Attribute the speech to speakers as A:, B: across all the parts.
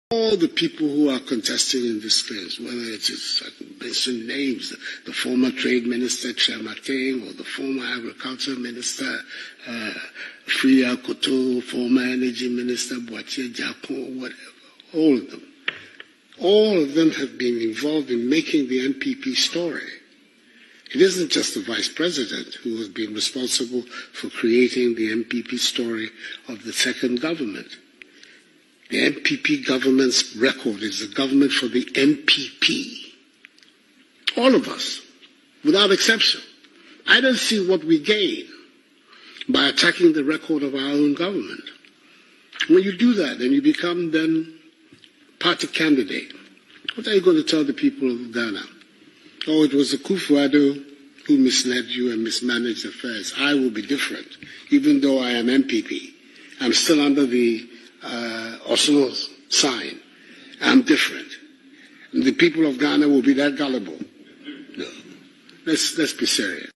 A: All the people who are contesting in this space, whether it is, I can mention names, the former Trade Minister Chamateng, or the former Agriculture Minister Fria Koto, former Energy Minister Boatie Agyapong, whatever, all of them have been involved in making the NPP story. It isn't just the Vice President who has been responsible for creating the NPP story of the second government. The NPP government's record is a government for the NPP. All of us, without exception. I don't see what we gain by attacking the record of our own government. When you do that, then you become then party candidate. What are you going to tell the people of Ghana? Oh, it was the Addo who misled you and mismanaged affairs. I will be different, even though I am MPP. I'm still under the Oslo's sign. I'm different. And the people of Ghana will be that gullible. No. Let's be serious.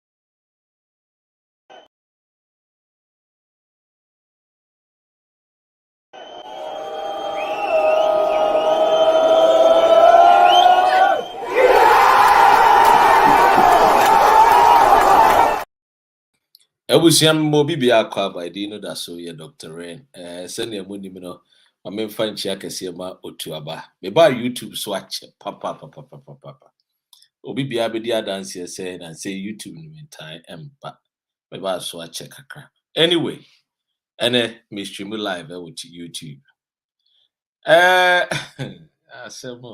B: Ebusiam bibia Kwabena dino da so ye Dr. Rain. Send your money no. I'm fan chia kese ma otuaba. Me ba YouTube so ache papa. Obibia be dia dance here say and say YouTube in meantime empa. Me ba so ache kakra. Anyway, me stream live with YouTube. Asem.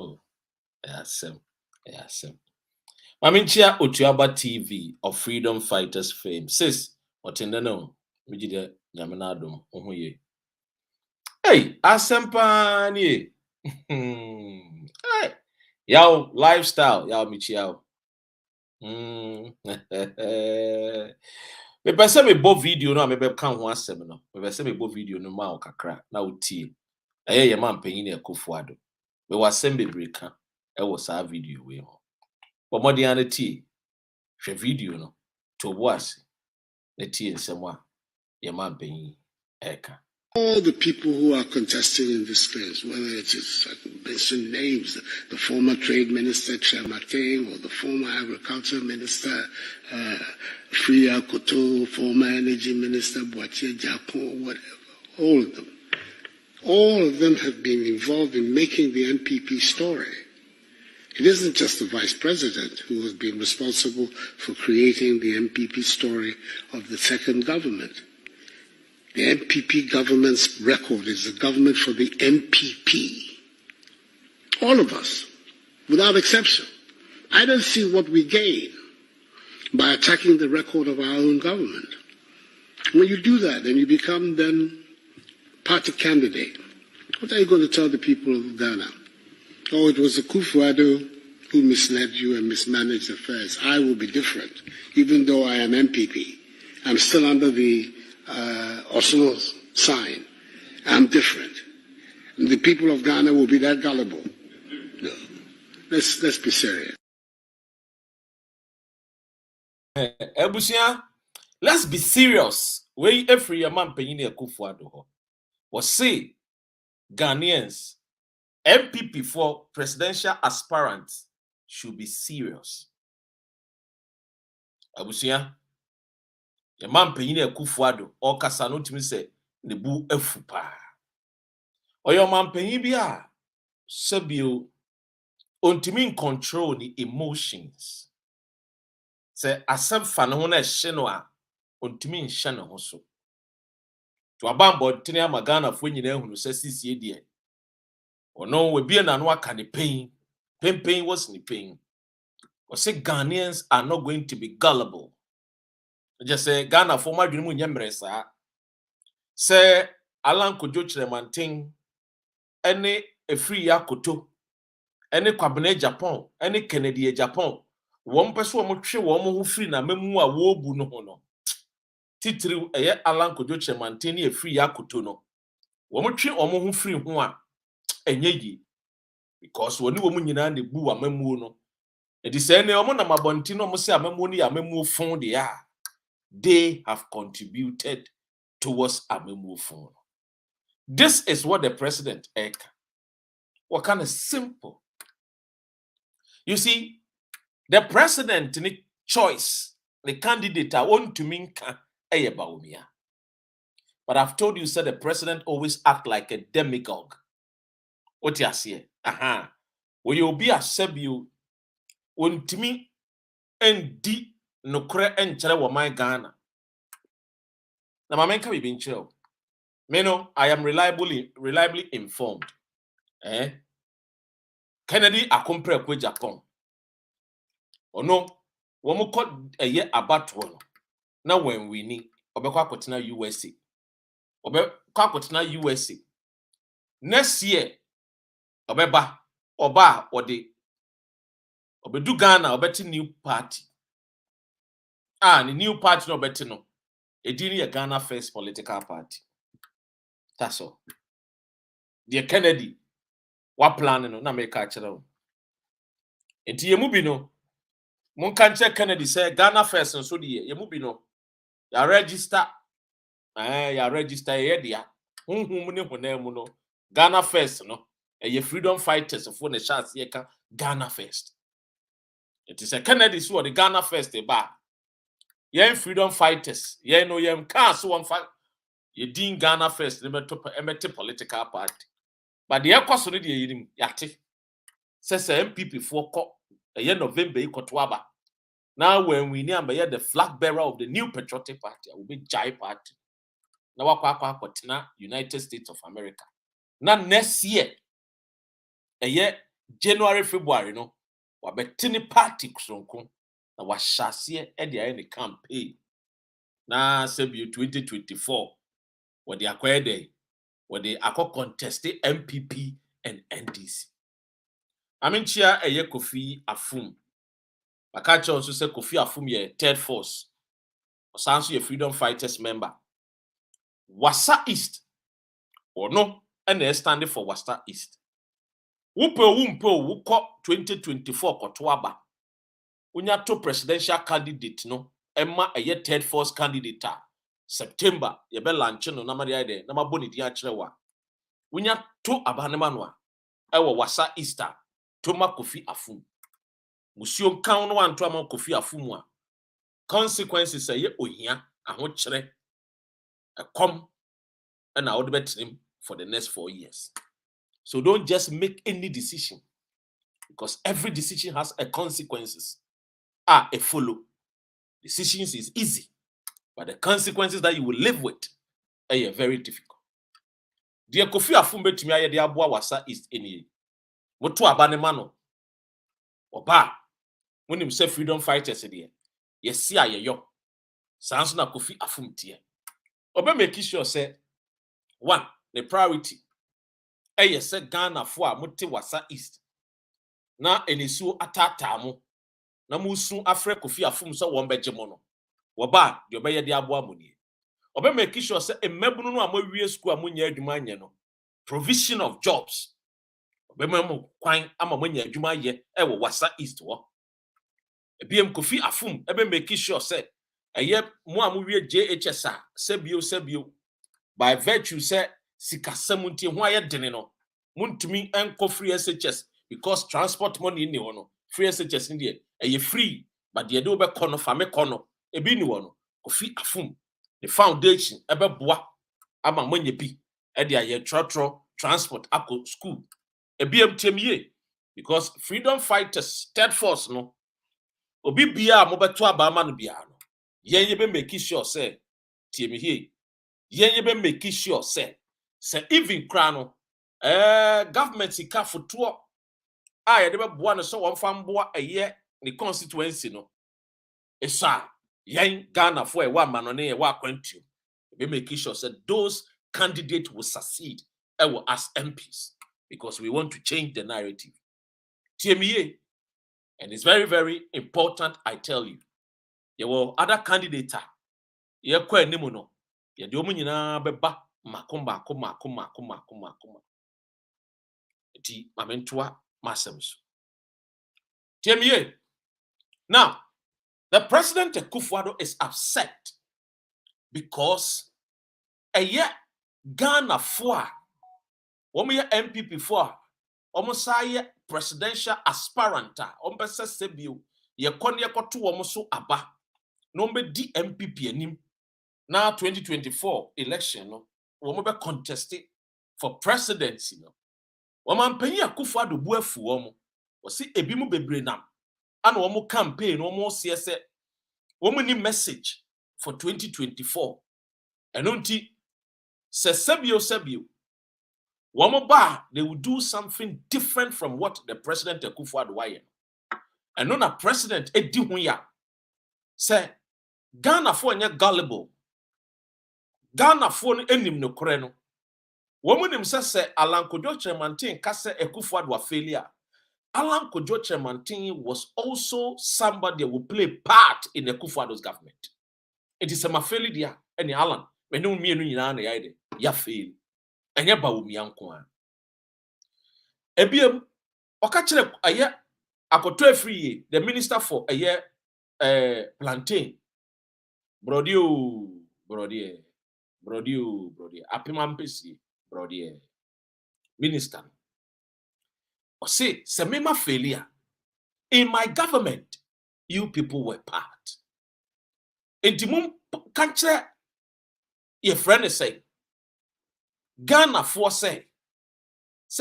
B: Maminchia Otuaba TV of Freedom Fighters fame. Sis, what in the no? We did a Yamanadum. Hey, Asempa ni. Hey, yow lifestyle, yow michiao. Me pese me bo video no, me be kan ho asem no. Me pese me bo video no ma o kakra na utie. Eye ye man panyin e Kofuado. Me wasem bebre kan e wo sa video we ho. But modernity, share video no to was the tea and someone your man being eka.
A: All the people who are contesting in this space, whether it is, I can mention names, the former Trade Minister Chamateng, or the former Agriculture Minister Fria Koto, former Energy Minister Boatie Agyapong, whatever, all of them have been involved in making the NPP story. It isn't just the Vice President who has been responsible for creating the NPP story of the second government. The NPP government's record is a government for the NPP. All of us, without exception. I don't see what we gain by attacking the record of our own government. When you do that, then you become then party candidate. What are you going to tell the people of Ghana? Oh, it was the Addo who misled you and mismanaged affairs. I will be different, even though I am MPP. I'm still under the Oslo's sign. I'm different. And the people of Ghana will be that gullible. No. Let's be serious.
B: Ebusia, let's be serious. We every man paying a Kofuado. Was say Ghanaians, MPP for presidential aspirants should be serious. Ebusia, the man paying a Kofuado or Kasano to me say the boo efupa. Or your man paying bia sebio ontimi control the emotions. Say asem fa ne ho na hye no a ontimi nhye ne ho so. To abambo tene amagana fo nyina ehunu se sisie de. Ono we bia na no aka ne pain. Pain was ne pain. Or say Ghanaians are not going to be gullible. Just say Ghana for my dream nyemre sa. Say Alan Kojo Chiremanting any a free yakoto any Kwabena Agyapong any Kennedy Agyapong one person wo twe wo mo ho free na memu a wo bu no ho no titiri eye Alan Kojo Chiremanting ne a free yakoto no wo mo twe o mo ho free ho a enye yi because woni wo mu nyina na bu amemu no edi say ne o mo na mabonti no mo se amemu ni amemu fon de a they have contributed towards amemu fon. This is what the president eka. what kind of simple. You see, the president ni choice, the candidate I want to mean Baumia. But I've told you, sir, the president always act like a demagogue. What you say? Aha. Will you be a sebu? Want to me and di no cre and chere my Ghana. Now, my man can be being chill. Meno, I am reliably informed. Kennedy akompre kwa Agyapong. Ono, womo ko eye abatwo na when we ni obekwa akotena USA. Obekwa akotena USA. Next year obeba oba ode obedu Ghana obeti new party. The new party no obeti no. Edini ye Ghana First Political Party. That's all. The Kennedy wa plan no na make a chere. Enti yemu bi no mon kan che Kennedy say Ghana First nso de yemu bi no ya register ya register ye dia honhum ne honam mu no Ghana First no ye freedom fighters for the chance ye ka Ghana First. It is a Kennedy so the Ghana First e ba ye freedom fighters ye no ye kan so on fa ye din Ghana First ne meto political party. But the ekoso no de yinim yate say MPP for ye November ikotoaba. Now when we near the flag bearer of the new patriotic party will be Jai party. Now wakwa United States of America. Now next year, a year January February no, wabetini party kusonko na washasiye edi aye ni campaign. Na sebi 2024 wadi akwede wadi contested MPP and NDC. Aminchia eye Kofi Afum. Makacha also say Kofi Afum ye third force. Osanso ye freedom fighters member. Wasa East or no, and they standing for Wasa East. Wumpo wuko 2024 kotwaba. Unya to presidential candidate no, Emma a ye third force candidate. September ye be launch no na de na maboni di acherewa. Unya to abanemanwa. Ewo Wasa Easter to ma Kofi Afum. Musio kan no wan to ama Kofi Afum a. Consequences ye ohia aho chere. Come and I would bet him for the next 4 years. So don't just make any decision because every decision has a consequences. A follow. Decisions is easy, but the consequences that you will live with are very difficult. Dear Kofi Afum betumi aye de aboa Wasa East eni. Moto abanemano. Oba. When him say freedom fighters there. Yes see aye yo. Sanso na Kofi Afum tie. Oba make sure say one, the priority. Say Ghana for muti Wasa East. Na enisu atata mo. Na musu afre Kofi Afum so wombeje mo no. Woba de obeye de aboa mo nie. Oba make sure say emebunu no amawie school amunya adwuma anye no. Provision of jobs. Oba memo kwan ama monya adwuma ye wo Wasa East wo. Ebiem Kofi Afum ebe make sure say mo amuwie JHS a sebio by virtue say sikasamunti ho aye dene no muntumi enko free SHS because transport money ni ho no free SHS ni de free but de do be kono fa me kono ebi ni ho no Kofi Afum the foundation ebe boa ama monye bi e de aye trotro transport akọ school ebi emtemie because freedom fighters third force no obi bia mo beto abama no bia no yen ye be make sure say tie me here yen be make sure say even krano government sika foto a ye de be boa no so won fa mboa eye the constituency no esa yen Ghana for e wa mano ne e wa kwantu be make sure say those candidates will succeed as MPs because we want to change the narrative. TME, and it's very, very important, I tell you. There were other candidates. Ye kwa nimu no. Ye di omu nyina beba makumba. Eti mamentua masems. TME. Now, the president Akufo-Addo is upset because a year Ghana for woman MPP for almost say presidential aspirant, ompesa sebio, ye kon ye koto omoso aba, no be DMPP anim. Now 2024 election, no, womo be contested for presidency, no. Woman penny Akufo-Addo bu afu womo, wasi ebi mu bebre nam, and womo campaign, womo siese, womo ni message for 2024. And unti se sebio, womo ba, they will do something different from what the president Akufo-Addo waye. And non a president edi hunya, say, Ghana for nye gullible. Ghana for enim no kore no. Woman himself say Alan Kojo Chemantin kase Akufo-Addo failure. Alan Kojo Chemantin was also somebody who played part in Akufo-Addo's government. It is a failure dia any Alan. Me no mienu nyina na yaide ya fail. Enye ba wo mianko a. Ebiem okachire aye akoto free the minister for aye plantain. Brodio apimampesi brody minister. Or say semema failure. In my government, you people were part. Intimum kanche your friend say Ghana for say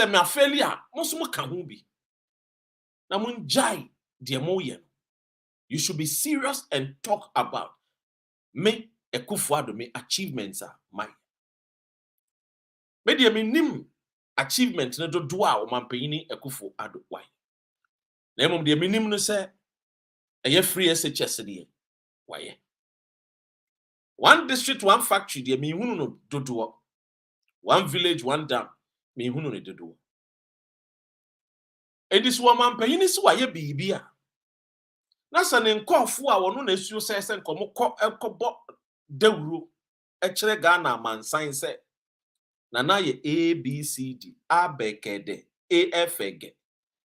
B: me failure mosumo kan ho bi. Na mun jai de moyen. You should be serious and talk about me Akufo-Addo me achievements are mine. Me de me nim achievement na do a o mampanyini Akufo-Addo why. Na mom de me nim no say eye free SHS de why. One district, one factory, de me hunu no dodo. One village, one dam, me hunu no dodo. And this woman payini so why bibia. Na sa ne nkofo a wono na esuo sese nkomo ekobo dawuro e kire Ghana mansan se na ye ABCD abekede AFG.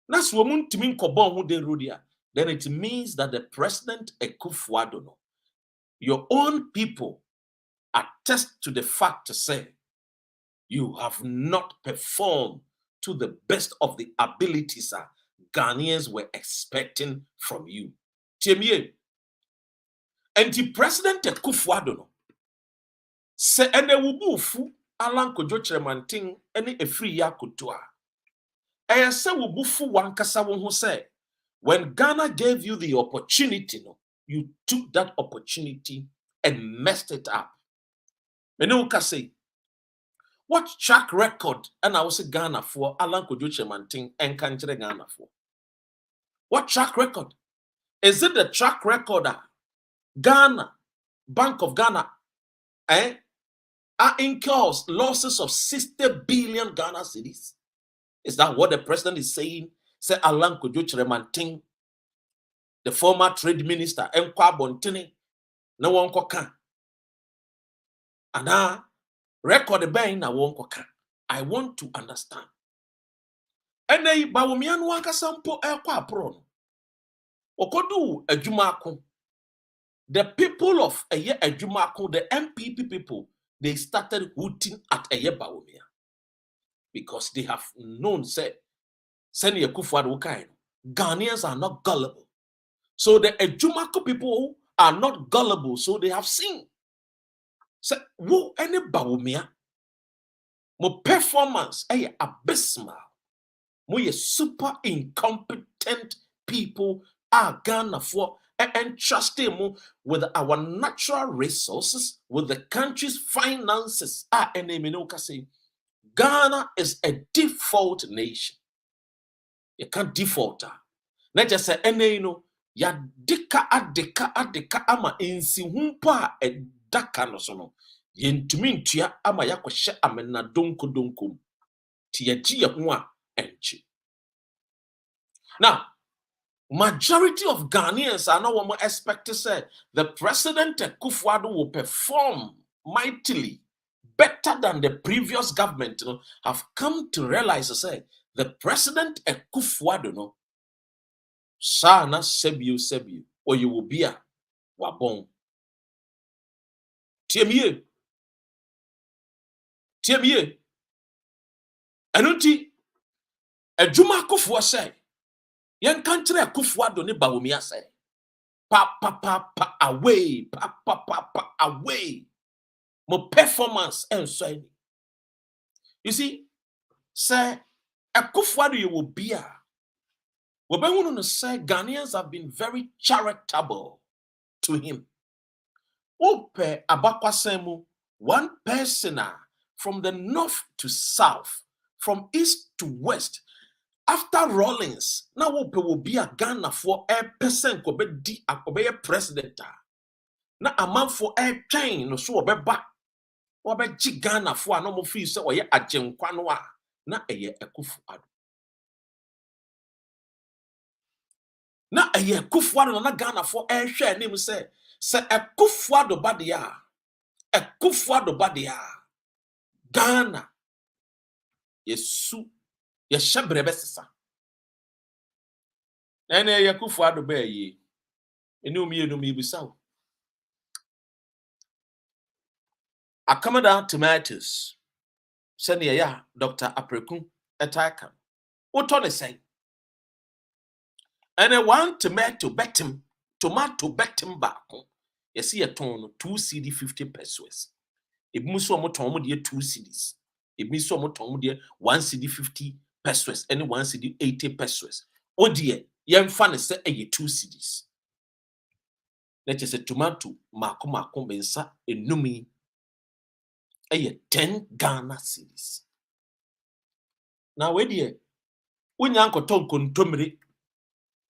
B: Na so wo ntimi nkobo ho de rodia, then it means that the president Akufo-Addo no, your own people attest to the fact to say you have not performed to the best of the abilities Ghanaians were expecting from you. Tiemie, and the president Akufo-Addo no, se ene wubufu Alan Kojo Chemantin ene efri ya kutua. Eye se wubufu wankasa wo ho say, when Ghana gave you the opportunity, no, you took that opportunity and messed it up. Menuka say, what track record and I was Ghana for Alan Kojo Chemantin and Kanjere Ghana for? What track record? Is it the track record Ghana, Bank of Ghana, are incurs losses of 60 billion Ghana cedis? Is that what the president is saying? Say Alan Kojo Chemantin, the former trade minister, and Kwabena, no one can. And record the bank na one can. I want to understand. And they bawomian wanka sampo ekwa pro. Okodu adwumako. The people of Eye Adwumako, the MPP people, they started hooting at Eye Bawumia because they have known say Seni Akufo-Addo kind. Ghanaians are not gullible. So the Adwumako people are not gullible, so they have seen. Say, wo any Bawumia, mo performance abysmal. We are super incompetent people are Ghana for and trust them with our natural resources, with the country's finances. Say Ghana is a default nation. You can't default. Not just say ya dika adika ama insi humpa e daka no so no. Yentumi ntua ama yakohye amena donko ti yaji ho a enchi. Now, majority of Ghanaians are not what we expect to say. The president Akufo-Addo will perform mightily better than the previous government. Have come to realize to say the president Akufo-Addo no, sana sebiu, or you will be a wabon. Tiemie. Anunti Adwuma Akufo say, yen kantre Akufo Addo ne Bawumia say, pa away, pa away. Mo performance and so. You see, say Akufo Addo you will be a. We say Ghanaians have been very charitable to him. Ope abakwasemu, one person from the north to south, from east to west. After Rawlings, now Ope will be a Ghana for a person ko be a president. Na a man for a chain no so be back. Or be Ghana for no more fee so or ye Agyapong na eye Akufo Addo. Na eye Akufo Addo na Ghana for a share name say Akufo Addo badia. Akufo Addo badia. Ghana yesu ye shebre besesa. Ene eye Akufo Addo be ye. Enu mi bisa. Akamada tomatoes. Send ya Dr. Aprekun etaka. What they say? And one tomato betim back. You see a ton 2 CD 50 pesos. If muso mo ton mo 2 CDs. If muso mo ton mo 1 CD 50 pesos and 1 CD 80 pesos. Oh dear, yam fan say 2 CDs. Let us say tomato mako bensa enumi 10 Ghana cedis. Now where dear, when yanko ton kontomri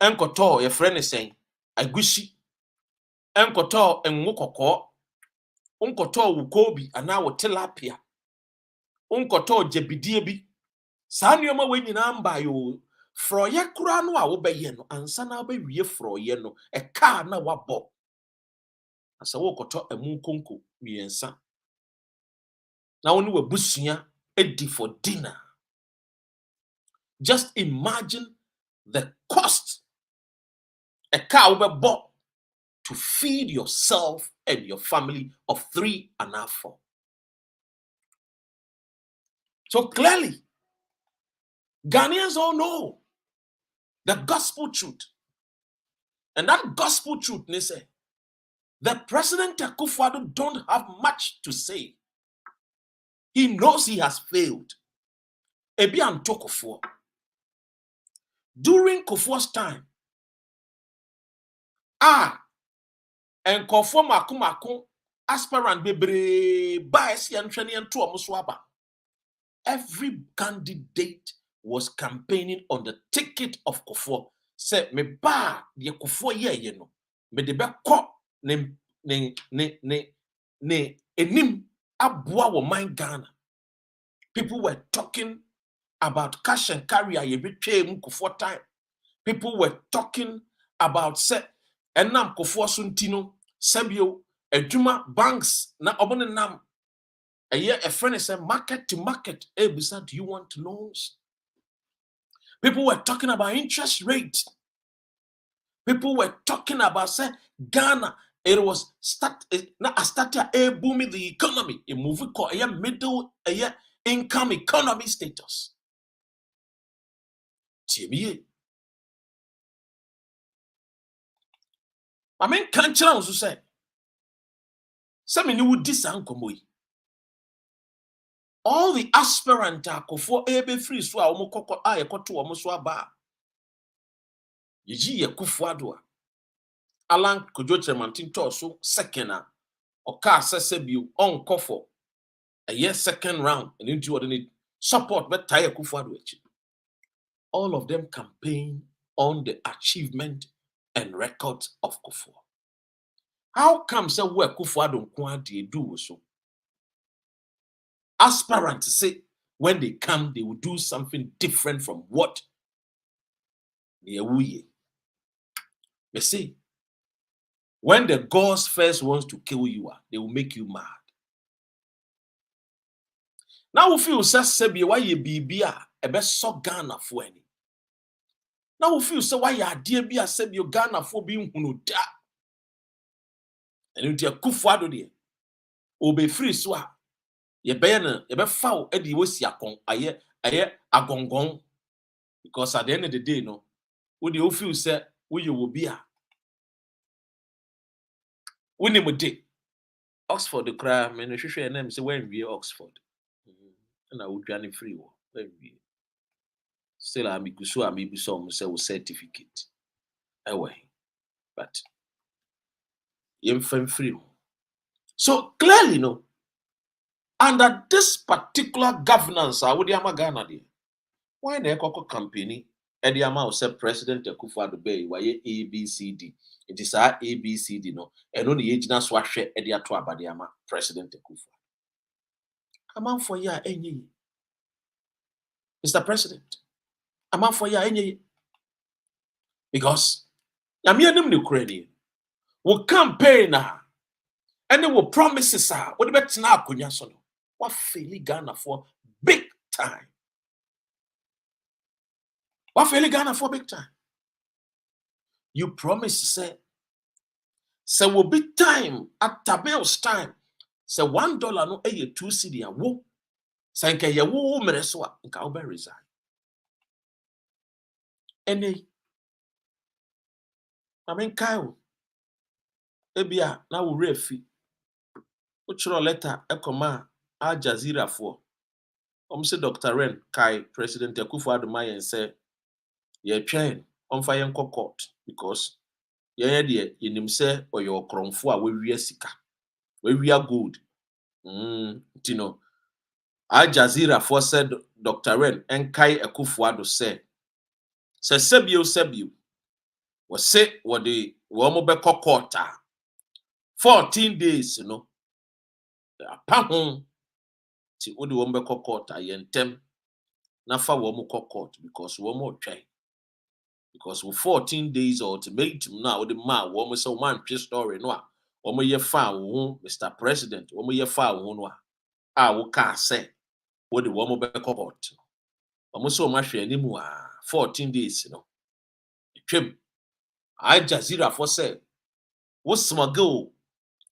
B: enkoto your friend is saying agushi enkoto enwokoko unkoto wukobi ana wo tilapia unkoto jebidie bi saa nneoma we nyina mba yo froye kura no a wo beye no ansa na ba wie froye no e ka na wabo asa wo koto emu konko miensa na woni wabusua edi for dinner. Just imagine the cost a cow be bought to feed yourself and your family of 3 and a half 4. So clearly, Ghanaians all know the gospel truth. And that gospel truth, they say, the President Akufo Addo don't have much to say. He knows he has failed. Ebi anto Kufuor. During Kufuor's time, and Kufuor mako aspirant bebre ba esi antwene ento omuso aba. Every candidate was campaigning on the ticket of Kufuor. Say me ba de Kufuor ye no. Me de be ko ne enim aboa wo man Ghana. People were talking about cash and carry a between Kufuor time. People were talking about say enam Kufuor suntino sabio adwuma banks na obone nam a friend said market to market. Hey, do you want loans? People were talking about interest rate. People were talking about say Ghana. It was started a booming the economy. A movie called a middle income economy status. TBA. I mean, can't you also say? Some you would disankomoi. All the aspirant Akufo ebe free so a omokoko ayekoto omoso aba. Yeji Akufo Addo. Alan Kojo Mantin so second oka sesebiu on kofo a year second round and into ordinate support but tie Akufo Addo. All of them campaign on the achievement and record of Kufuor. How come say where Akufo Addo nko do so? Aspirants say when they come, they will do something different from what they are. You see, when the gods first wants to kill you, they will make you mad. Now we feel say why you be a best so Ghana for any. Now we feel say why you dear be a say you Ghana for being hunu da. And into Akufo Addo there, obe free so ye be foul edi wosi akon aye agongong Because at the end of the day, no, what do you feel say who you will be at? When you day Oxford the cry, man, your name say when we Oxford. And I would join free when we still I'm be some say certificate. Away. But you're free. So clearly, no, under this particular governance, I would Ghana there. Why the Eco company? Eddie Amao said President Akufo-Addo Bay, why ABCD. It is our ABCD, no, and only age now swashe Eddie Atwa Badiama, President Akufo. I'm out for ya, any Mr. President. I'm out for ya, any because I'm here in Ukraine. Will campaign now, and they will promises are what about now, Kunyasono? What failing Ghana for big time? What failing Ghana for big time? You promise, say will be time at Cabal-style time. Say $1 no a 2 cedi a wo. Say nke ye wo mereswa nka obe resign. Ene. I mean Kyle. Ebia na wo refi. Uchro letter ekoma Al Jazeera for. Say Dr. Ren Kai President Akufo-Addo Mayen say ye twen omfa yen court because ye de yenim say oyo kromfo a we wi sika. We wi gold. Tino. Al Jazeera for said Dr. Ren and Kai Akufo-Addo said Sebio was say what the Womobeko quarter 14 days, you know. Apahon ti odi Womobeko quarter yentem nafa Womoko court because Womo try. Because with 14 days ultimatum now the man Womo so man story no Womo ye fa wo Mr. President Womo ye fa wo no a wo ka say what the Womobeko court. Womo so ma hwe animu 14 days, you know. Twem Al Jazeera for say what smuggle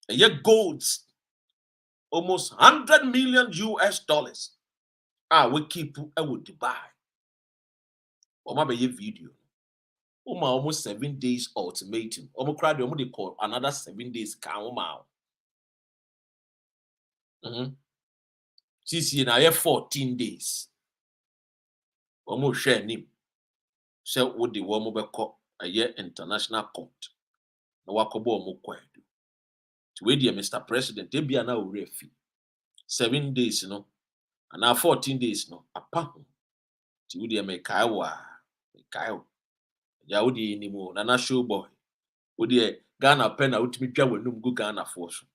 B: a year golds almost $100 million US. We keep with Dubai. Be video. Almost 7 days ultimatum. Crowd they call another 7 days count. See now 14 days. Share name. Say what the woman be call a year international court. Na wakobo kwadu. To wait dear Mr. President, they be now refi. 7 days, you know, and now 14 days, no. Apahon. To wait dear me kaiwa. Ya odi ni mo na show boy. Odi Ghana pen na utimi twa wanum go Ghana for so.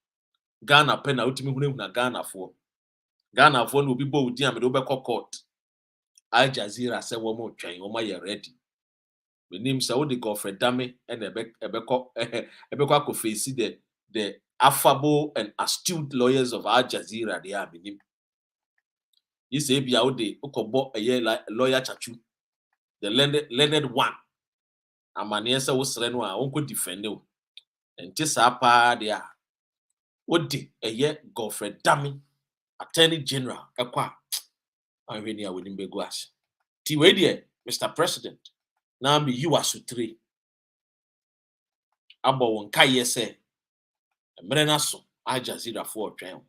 B: Ghana pen na utimi hunu na Ghana for. Ghana for no bi bo odi am do be court. Al Jazeera say wo mo twan wo ma ye ready. Me nim say odi Godfrey Dame and ebeko face the affable and astute lawyers of Al Jazeera they are menim. You say bia odi ukobo lawyer chachu. The learned one. Amane say wo sere no a wonko defend o enti sa pa de a wodi Godfrey Dame Attorney General ekwa anhweni a woni mbegu as ti we de Mr. President na be you asutri abo won kai say emre na so Al Jazeera for twen.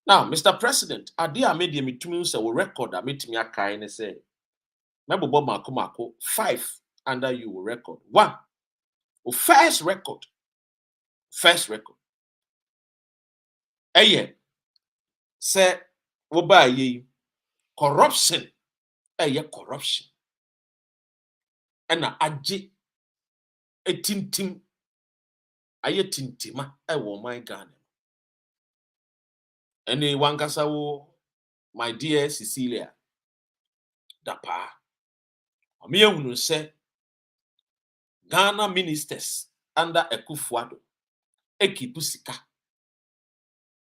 B: Now Mr. President ade a me de metumi say wo record a metumi akai ne say mebobo mako 5 under you will record. 1. First record. Say woba ye corruption. Corruption. Ena aje etintim tintima wo my Ghana. Any wankasa wo my dear Cecilia dapa. Ami ehunu say Ghana ministers under Akufo-Addo ekipu sika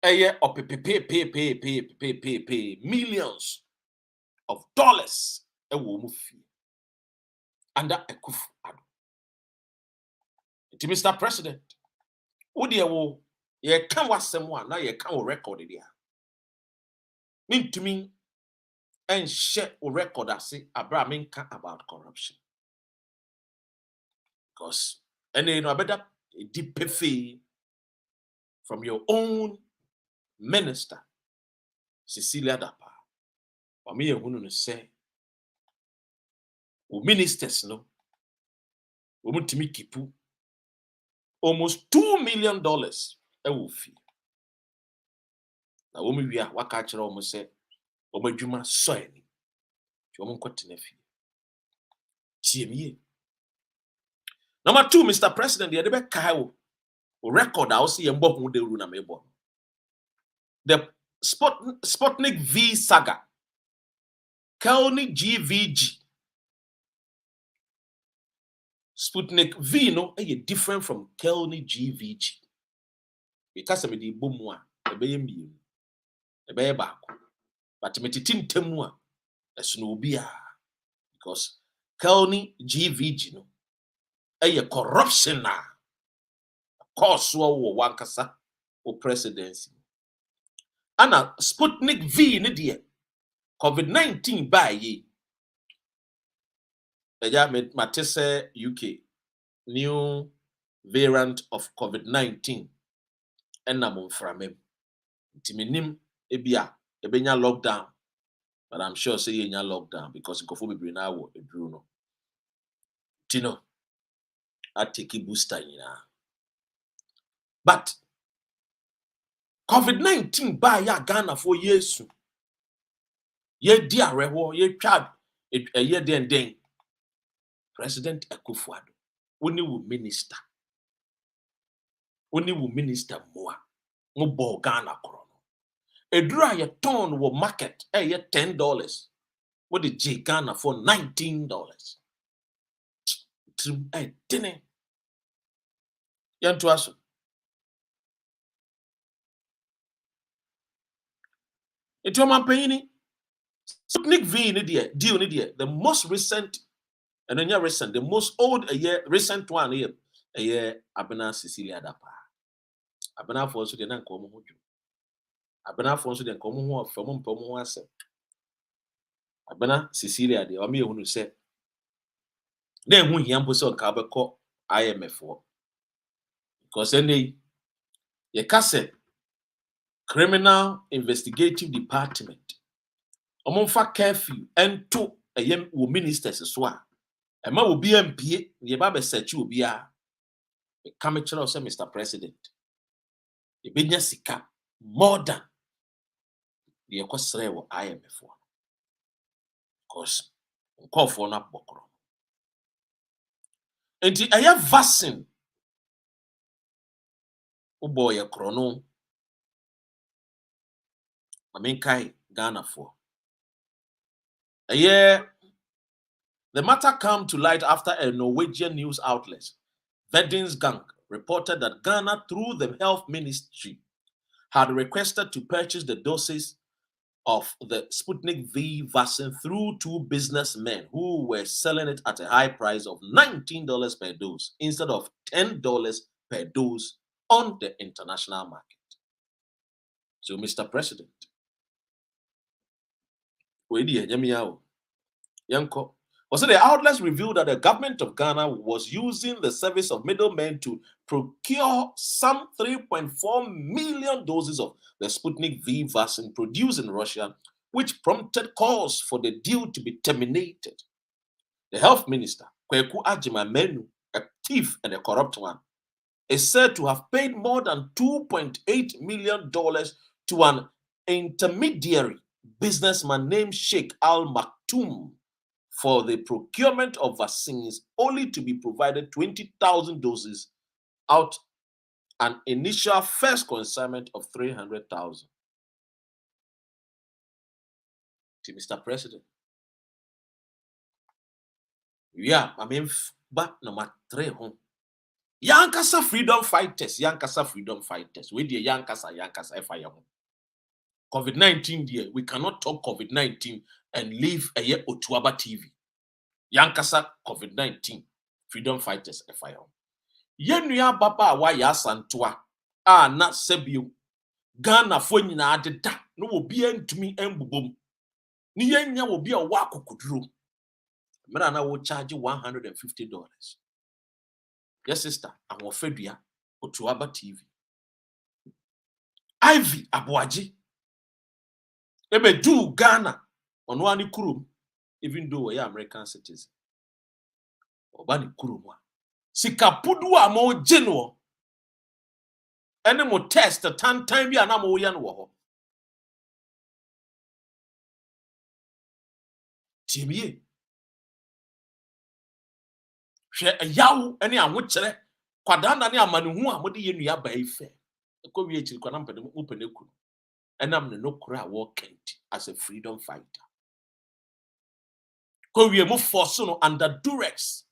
B: pay millions of dollars ewo mu fi under Akufo-Addo. Mr. President, wo de wo ye kan wasem wa na ye kan wo record dia. Mintumi and share or record as say Abraminka about corruption. Because any no better deep fee from your own minister, Cecilia Dapa. For me, I want to say, ministers no, we want to make almost $2 million a fee. Now, when we are what catcher almost say, Obajuma soil. You fee. Number 2, Mr. President, the other Kyle record I see a book with the Runa Mebo. The Sputnik V saga. Kelny GVG. Sputnik V no is different from Kelny GVG. Because I'm the boomwa, a bay me, a bay back. But me titin temwa, a snowbia. Because Kelny GVG no a corruption na. Cause wo wankasa o presidency. Ana Sputnik V ne de COVID-19 by ye. Eja matese UK new variant of COVID-19 ena mo framem. Timinim ebia ebenya lockdown. But I'm sure say yenya lockdown because nkofo bebre na wo edru no. Tino ateki booster nyina. But COVID-19 by ya Ghana for years. Ye dia rewo ye twad ye den President Akufo-Addo only will minister more bo Ghana krono edura ye ton wo market ye $10 what the J Ghana for $19 trim dene yanto aso eto man payini Sputnik V ni deal ni the most recent and then recent, the most old recent one here, a year Abena Cecilia Dapa. Abena for so the nan come home. Abena for so the come home from Pomo answer. Abena Cecilia, the army who said, then who he was on Cabal IMF for. Because then they cassette Criminal Investigative Department. Among fa curfew and 2 a young ministers as well. Emma will be MP, the Baba said you will be a camature of Mr. President. The business sika more than the Ekosre IMF one. Because call for na bokro. And the aya vaccine boy a chrono. I mean kai Ghana for. A year. The matter came to light after a Norwegian news outlet, Verdens Gang, reported that Ghana, through the health ministry, had requested to purchase the doses of the Sputnik V vaccine through 2 businessmen who were selling it at a high price of $19 per dose instead of $10 per dose on the international market. So, Mr. President, also, the outlets revealed that the government of Ghana was using the service of middlemen to procure some 3.4 million doses of the Sputnik V vaccine produced in Russia, which prompted calls for the deal to be terminated. The health minister, Kweku Agyeman, a thief and a corrupt one, is said to have paid more than $2.8 million to an intermediary businessman named Sheikh Al Maktoum for the procurement of vaccines, only to be provided 20,000 doses out an initial first consignment of 300,000. To Mr. President. Yeah, I mean, but number 3 home. Yankasa freedom fighters. With the Yankasa fire. COVID-19 there. We cannot talk COVID-19 and leave a year Otuaba TV. Yankasa COVID-19 freedom fighters FIR. Yenuya baba wa ya santua na sebio Ghana fo nyina adeda no obi antumi embubom Ni yenya will be a wako kudru. Mera will charge you $150. Yes, sister, I'm Ofebia, Otuaba TV. Ivy Abuaji. Ebe do Ghana on one kurum, even though we are American citizens. Obani kurumwa. Sikapudu amo genuo. Ene mo test time bi anamo wo yan wo ho. Tiemie. Hwe yawo ene anwokyere kwadanda ne amanehu a mode yenua ba ife. Ekowie ekiri kwana mpede mo pene ku. Enam ne nokura a wo kent as a freedom fighter. Kowie mo force no under duress.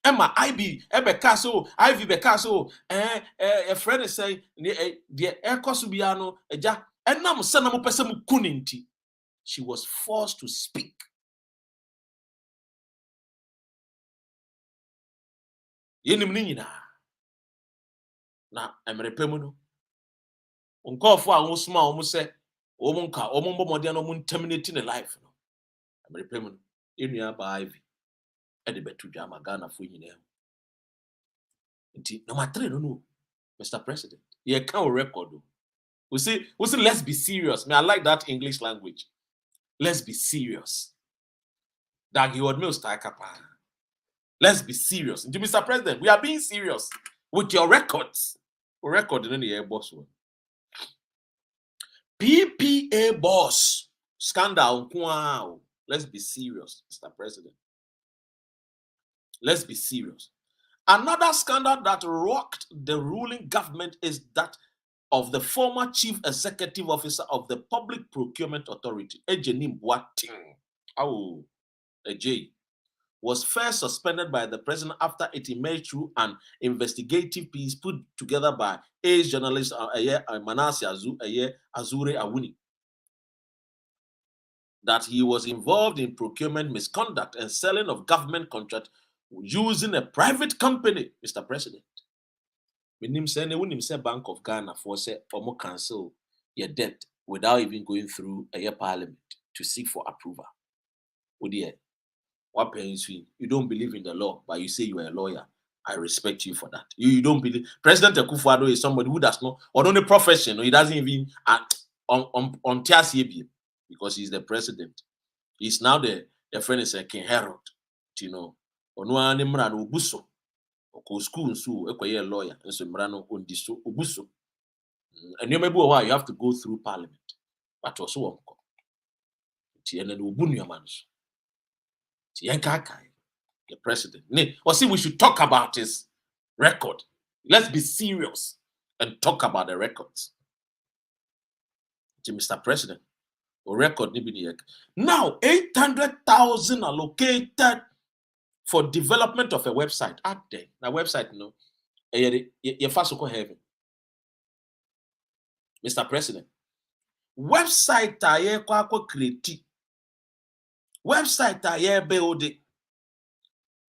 B: Emma IB ebekaso IV bekaso a friend say the ekoso bia no eja enam se na mo pese mo kuninti. She was forced to speak. Yenim ni nyina na emerepemu no unkofo a wo soma wo se wo nka wo mbomode no mo terminate ne life no emerepemu no enua ba IV e de betu dwa Ghana fo nyina nti number 3 no Mr. President you can record we say let's be serious. I like that English language. Let's be serious. That you would know Stakapa. Let's be serious. Mr. President, we are being serious with your records. We record in the air boss one. PPA boss scandal. Wow. Let's be serious, Mr. President. Let's be serious. Another scandal that rocked the ruling government is that of the former chief executive officer of the Public Procurement Authority, Ejenim Boating. AJ was first suspended by the president after it emerged through an investigative piece put together by ACE journalist Manasseh Azure Awuni that he was involved in procurement misconduct and selling of government contract using a private company, Mr. President. When say Bank of Ghana for say omo cancel your debt without even going through a parliament to seek for approval. Oh dear. What pains you? You don't believe in the law, but you say you are a lawyer. I respect you for that. You don't believe. President Akufo-Addo is somebody who does not, or on a profession, or he doesn't even on TRCB because he's the president. He's now the friend is King Herod. You know, Onwa Nimrano Ubuso, or school so a lawyer, and so Mrano Undiso Ubuso. And you may be why you have to go through parliament. But also uncle. Tiene Ubunya Manus. The president. Or see, we should talk about his record. Let's be serious and talk about the records. Mr. President, or record now 800,000 allocated for development of a website. Addo, na website no. You first go heaven. Mr. President, website aye kwa create. Website aye build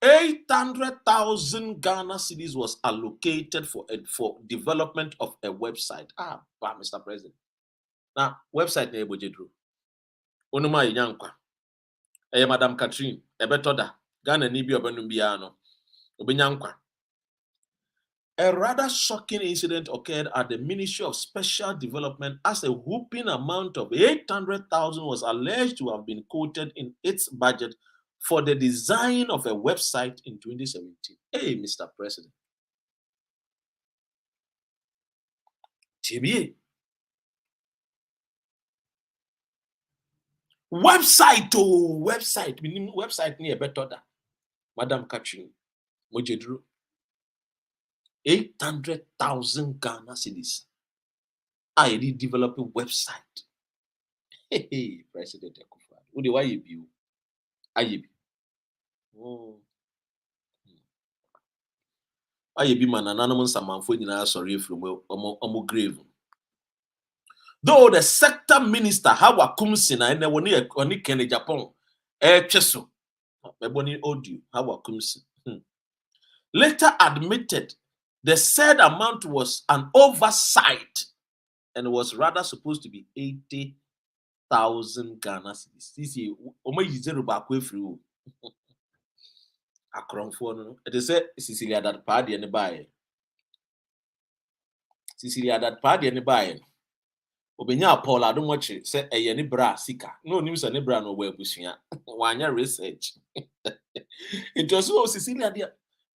B: 800,000 Ghana cedis was allocated for development of a website. Mr. President. Now, website na ebojedru. Onuma yankwa. Madam Catherine, ebetoda. Ghana nibi obenumbiano. Obenyankwa. A rather shocking incident occurred at the Ministry of Special Development as a whooping amount of 800,000 was alleged to have been quoted in its budget for the design of a website in 2017. Hey, Mr. President. TBA. Website. Meaning website near Betoda. Madam Catherine. Mojedru. 800,000 Ghana cedis. I did develop a website. Hey, President Akufo-Addo. Who do why you be? Ayebi. Oh. Ayebi man anonymous samanfo nyina sorry from omo grave. Though the sector minister Hawa Kumsina and woni ken Agyapong cheso. Ebony audio Hawa Kumsin. Later admitted the said amount was an oversight and was rather supposed to be 80 Ghana cedis. Sisi omo yi zero back way free. Akronfo no. It is say Cecilia that party and buy. Cecilia that party and buy. Obenya Paul adom wache say eye ne bra sika. No nim say ne bra no wa abusua. Wanya research. It was so Cecilia dia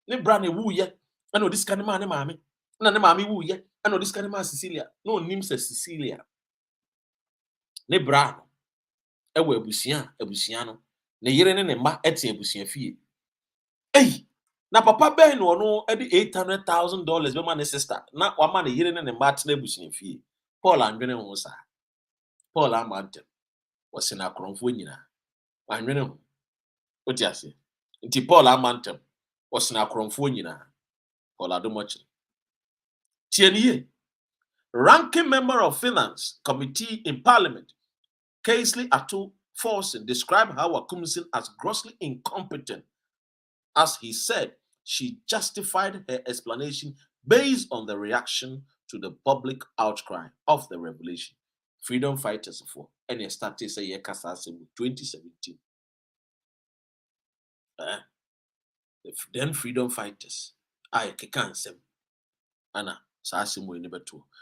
B: ne bra ne wu ye. I know this kind of man ne maame. Na ne maame wu ye. I know this kind of man Cecilia. No nim say Cecilia. Ne bra no e wa abusua no. Ne yere ne mma ete abusua fie. Hey, na papa ben no e di $800,000 be ma ne sister. Na wa ma ne yere ne mma ate abusua fie. Paul andwene ho sa. Paul amantem. Wose na akronfo nyina. Andwene ho. Oti ase. Nti Paul amantem. Wose na akronfo nyina. Paul adomochi. Tieniye. Ranking member of Finance Committee in Parliament, Kaisley Addo Forson, described Hawa Kumsin as grossly incompetent. As he said, she justified her explanation based on the reaction to the public outcry of the revelation. Freedom fighters for any started say Kasase 2017. Then freedom fighters, I can't say Anna.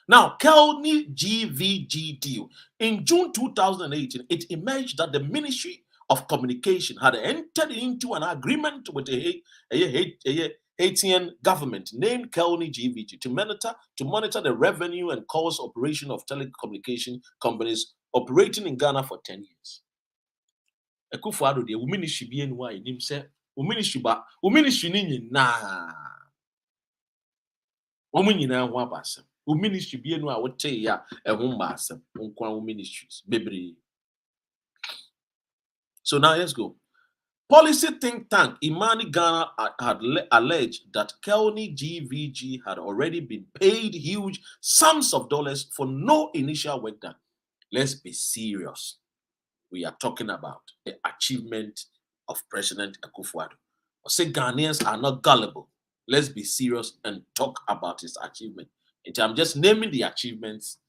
B: Now, Kelny GVG deal. In June 2018, it emerged that the Ministry of Communication had entered into an agreement with the Haitian government named Kelny GVG to monitor the revenue and cost operation of telecommunication companies operating in Ghana for 10 years. Akufo-Addo, the ministry be anyway, him say, ministry ni na. Nyina ho abasem o ministry bi enu a wote ya ehun basem nkwan o ministries bebre. So now let's go. Policy think tank Imani Ghana had alleged that Kelny GVG had already been paid huge sums of dollars for no initial work done. Let's be serious. We are talking about the achievement of President Akufo-Addo. I say Ghanaians are not gullible. Let's be serious and talk about his achievement. And I'm just naming the achievements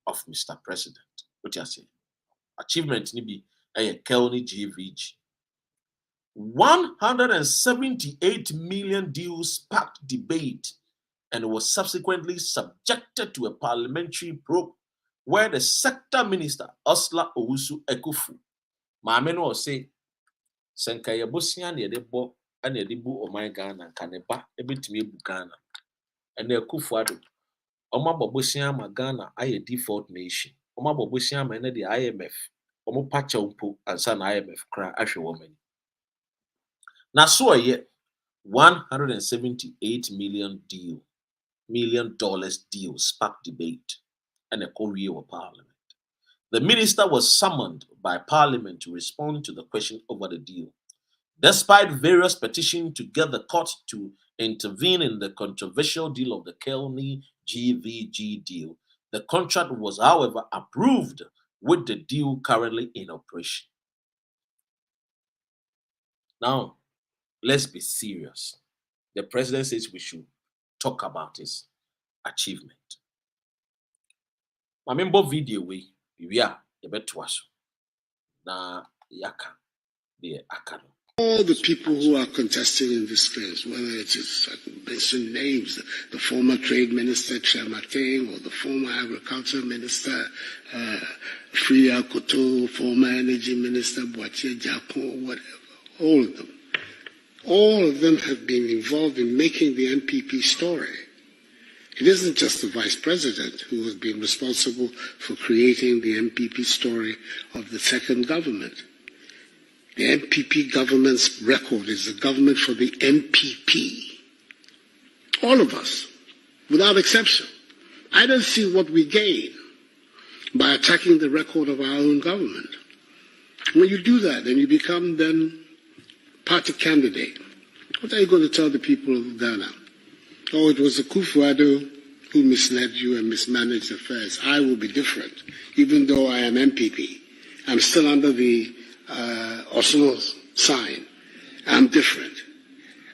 B: of Mr. President. What you say? Achievement ni be Kelny GVG. 178 million deals sparked debate and was subsequently subjected to a parliamentary probe where the sector minister, Osla Owusu Ekufu, Mameno say, Senkaya Bosian Yedebo and Yedibu Omai Ghana, Kaneba, Ebitimi Ghana, and the Akufo-Addo. Oma Bobosian Ghana, a default nation. Oma Bobosian and the IMF, Omo Pacha Umpo, and San IMF cry Ashe woman. Now, so a year, $178 million deal sparked debate and a Korea of Parliament. The minister was summoned by Parliament to respond to the question over the deal. Despite various petitions to get the court to intervene in the controversial deal of the Kelny GVG deal, the contract was, however, approved with the deal currently in operation. Now, let's be serious. The president says we should talk about his achievement. My member video we are a bit twice. Na yaka the akano.
A: All the people who are contesting in this space, whether it is, I can mention names, the former Trade Minister, Chamateng, or the former Agriculture Minister, Fria Koto, former Energy Minister, Boatie Agyapong, whatever, all of them have been involved in making the MPP story. It isn't just the Vice President who has been responsible for creating the MPP story of the second government. The MPP government's record is a government for the MPP. All of us, without exception. I don't see what we gain by attacking the record of our own government. When you do that, then you become then party candidate. What are you going to tell the people of Ghana? Oh, it was Akufo-Addo who misled you and mismanaged affairs. I will be different, even though I am MPP. I'm still under the Oslo sign. I'm different.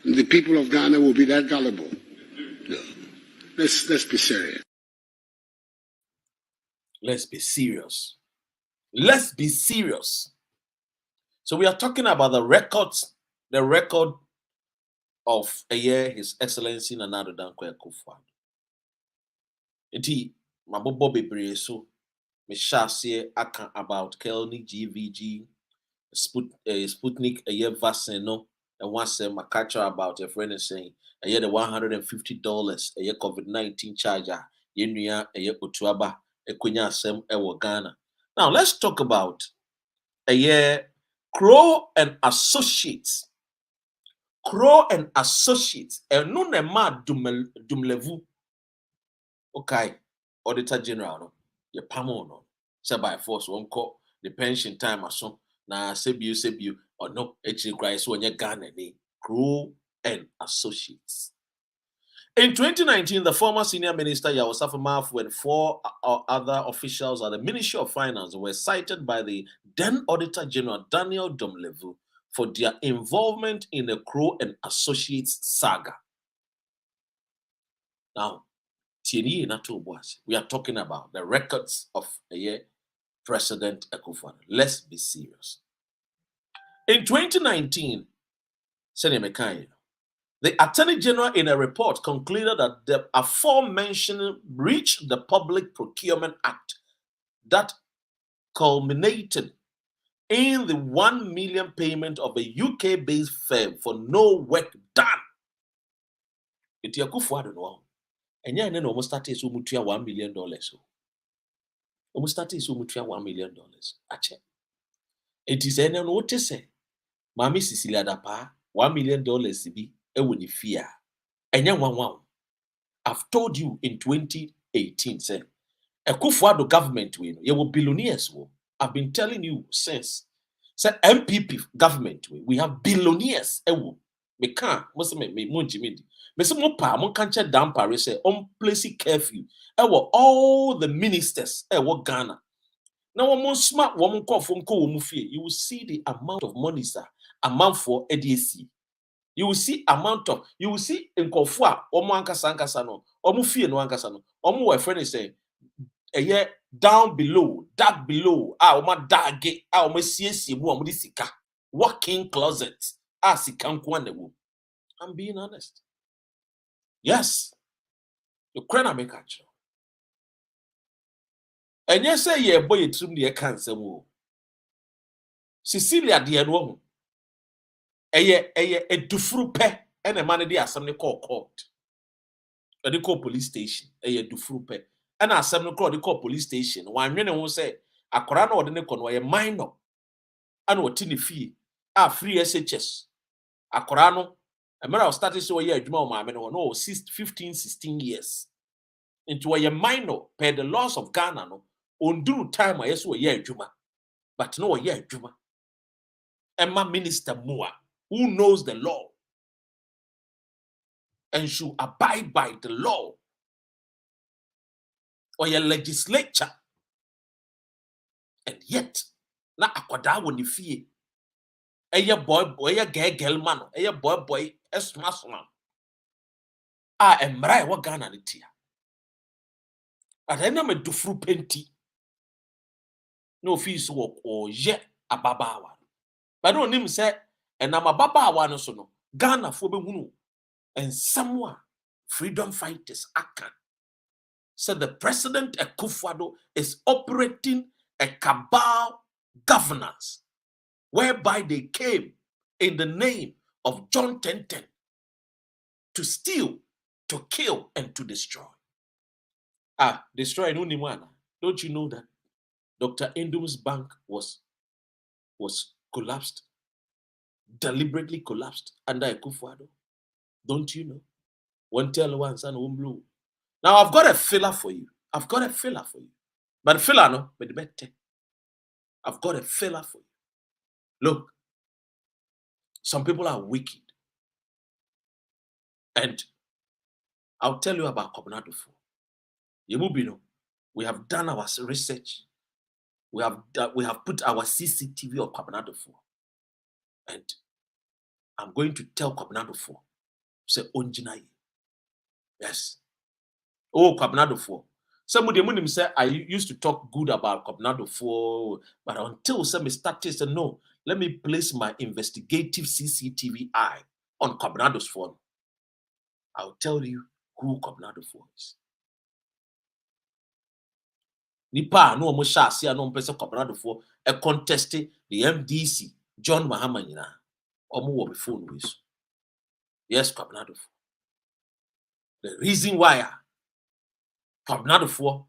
A: And the people of Ghana will be that gullible. No. Let's be serious.
B: Let's be serious. Let's be serious. So we are talking about the record of a year His Excellency Nana Addo Dankwa Akufo-Addo. Iti mabobo bebree so me shase aka about Kelny GVG Sputnik a year vaccine no and once a catch about a friend is saying a year the $150 a year COVID-19 charger yenuya a year otuaba a kunya sem ewo Ghana. Now let's talk about a year Crow and Associates. Crow and Associates. And no nema dumlevu. Okay. Auditor General no. Ye pamo no. Say by force won't call the pension time or so. Na sebiu or no actually cries when you Ghana ni. Crow and Associates. In 2019, the former senior minister Yaosafo Mafu and four other officials at the Ministry of Finance were cited by the then Auditor General Daniel Domlevu for their involvement in the Crow and Associates saga. Now, we are talking about the records of President Akufo-Addo. Let's be serious. In 2019, the Attorney General in a report concluded that the aforementioned breached the Public Procurement Act that culminated in the 1 million payment of a UK-based firm for no work done. It Akufo-Addo no. And yeah, then almost started so much $1 million. Almost started so much $1 million. Ache. It is any notice. Mami Cecilia Dapa $1 million be a winning fear. And yeah, one. I've told you in 2018, say, Akufo-Addo government, you were billionaires. I've been telling you since. Say MPP government, we have billionaires. Me can't, me munjimindi. Me say mo pa mo can't check down Paris. Say place curfew. All the ministers. Ghana. Now one smart woman call from you will see the amount of money, sir. Amount for ADC. You will see in Kofua, Omo Ankasa no, Omo Fie no Ankasa no, Omo my friend is saying, a year down below, dark below, Oma dage, Oma CSC, Omo disika, walk-in closet, sika nkwane wo. I'm being honest. Yes, you can't make a show. And yes, say, yeah, boy, it's from the cancer. Cecilia, dear woman. A dufuru pe and a man there assembly call court. They call police station. A dufuru pe and assembly call police station. One minute won't say a corano or the necon a minor and what tiny fee free SHS. A corano a man of status so a year my man no 15, 16 years into a minor per the laws of Ghana no on do time I saw a year juma but no a year juma. Emma Minister Moa who knows the law and should abide by the law or your legislature. And yet, na akwada woni fie. Eye boy, girl man, eye boy, smash man. Emra wa Ghana ni tia. Adena me dufru penti. No fees work or ye ababawa. But no nim say and I'm ababawa no so no. Ghana fo be hunu. And someone freedom fighters akan. So the President Akufo-Addo is operating a cabal governance whereby they came in the name of John 10:10 to steal, to kill, and to destroy. Destroy no Nimwana. Don't you know that Dr. Endum's bank was collapsed, deliberately collapsed under Akufo-Addo? Don't you know? One tell one son one blue. Now I've got a filler for you. But the filler no, but the better. I've got a filler for you. Look, some people are wicked. And I'll tell you about Kwabena. We have done our research. We have put our CCTV on Kwabena. And I'm going to tell Kwabena say Onjinai. Yes. Oh, Kwabena. Some of them say I used to talk good about Kwabena for, but until some started say no, let me place my investigative CCTV eye on Kwabena phone. I'll tell you who Kwabena is. Nipa no mo shasi no mpese Kwabena for a contest the MDC John Mahama nyina. Omo wo be phone we so. Yes, Kwabena. The reason why Kwabena for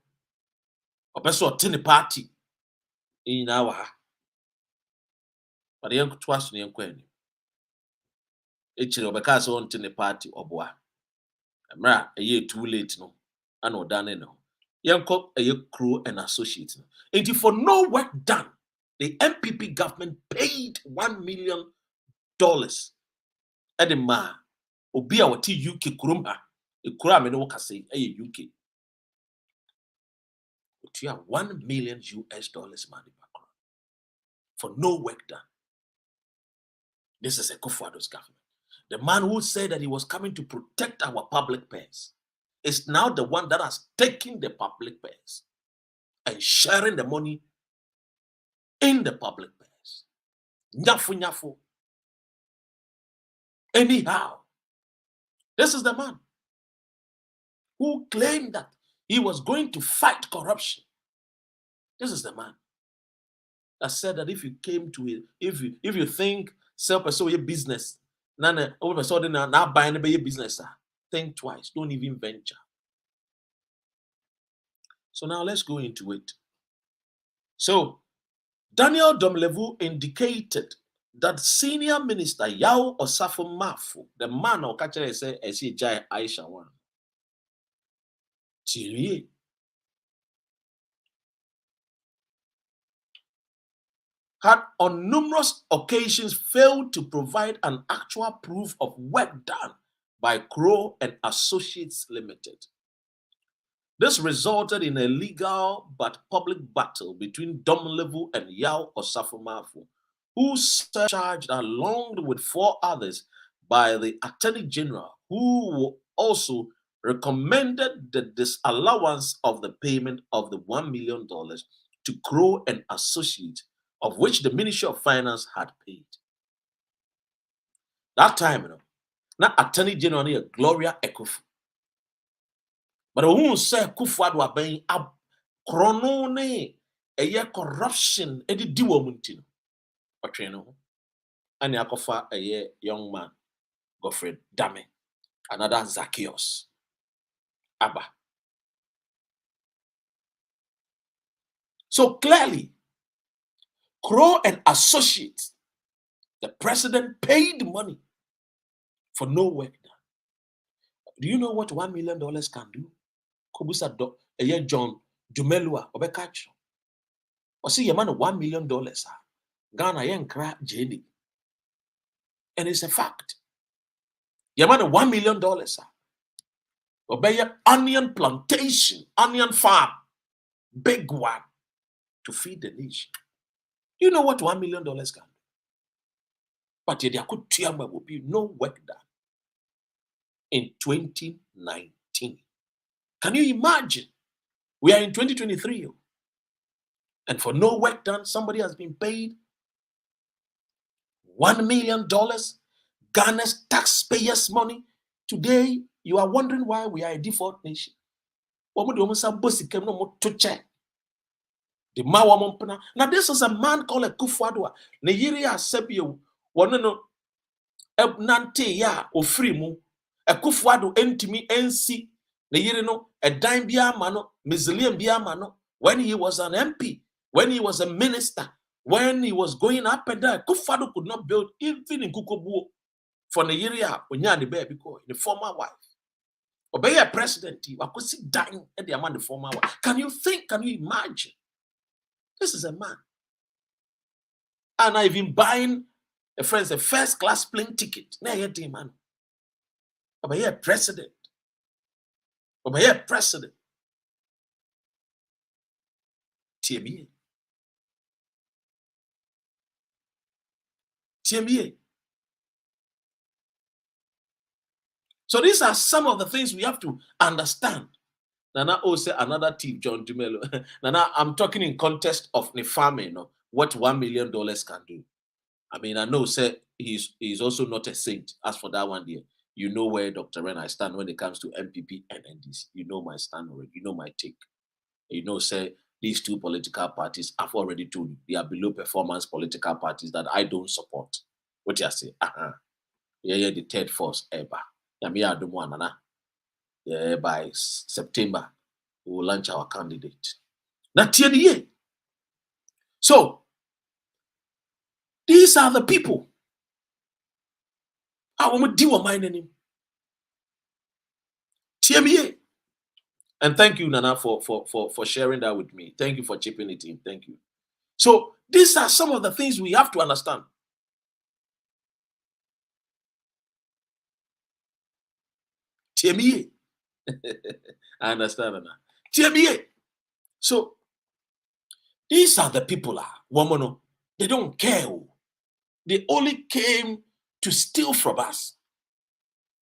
B: opeso tini party in our but the young twas ni nkwen. Echire obeka so tini party oboa. Emra eye too late no. Ano done no. Yanko eye crew and associates. And for no work done, the MPP government paid $1 million. Edema obi a wati UK kurumba. Ekura me no kase eye UK. Otia $1 million money back for no work done. This is a Kufuor's government. The man who said that he was coming to protect our public purse is now the one that has taken the public purse and sharing the money in the public purse. Nyafu nyafu. Anyhow, this is the man who claimed that he was going to fight corruption. This is the man that said that if you came to it, if you think self-pursue your business, now buying a business, think twice. Don't even venture. So now let's go into it. So Daniel Domlevu indicated that Senior Minister Yao Osafo Mafu, the man of Kachere say Esi Jai Aisha one, Thierry, had on numerous occasions failed to provide an actual proof of work done by Crow and Associates Limited. This resulted in a legal but public battle between Domlevu and Yao Osafo Mafu, who were charged along with 4 others by the Attorney General, who also recommended the disallowance of the payment of the $1 million to Crow and Associates, of which the Ministry of Finance had paid. That time, now Attorney General Gloria Ekufu. But who say Kufuor was being up chronone a year corruption edi diwo muntino. Otreno. And yakofa a year young man, Godfrey Dame, another Zacchaeus. Abba. So clearly, Crow and Associates, the president paid money for no work done. Do you know what $1 million can do? Kobusa do a year John Jumelua Obekacho. Or see your man $1 million. Ghana yen cra JD. And it's a fact. Your man $1 million. Obey your onion plantation, onion farm, big one, to feed the nation. You know what $1 million can do? But there could will be no work done in 2019. Can you imagine? We are in 2023. And for no work done, somebody has been paid $1 million, Ghana's taxpayers' money. Today, you are wondering why we are a default nation. Now, this is a man called Kufuor. Nigeria Sebio, one no Ebnante ya ofrimu. Kufuor entimi NC. Nigeria no a dime biamano, Mizilian biamano. When he was an MP, when he was a minister, when he was going up and down, Kufuor could not build even in Kukobu for Nigeria when you are the baby, the former wife. Obey a president, I could sit down at the amount of former wife. Can you think? Can you imagine? This is a man. And I've been buying a first class plane ticket. Now I get man. Obey a president. Obey a president. TMA. TMA. So these are some of the things we have to understand. Nana also another thief, John Dumelo. Nana, I'm talking in context of the farming, what $1 million can do. I mean, I know, say he's also not a saint. As for that one, there, you know where Dr. Ren I stand when it comes to MPP and NDC. You know my stand already. You know my take. You know, say these two political parties, I've already told you, they are below performance political parties that I don't support. What you say? Yeah, the third force ever. Yeah, the one, yeah, by September, we will launch our candidate. Not year. So these are the people. I want to deal with my name. TMA. And thank you, Nana, for sharing that with me. Thank you for chipping it in. Thank you. So these are some of the things we have to understand. TMA. I understand, Nana. TMA. So these are the people, woman, they don't care. They only came to steal from us.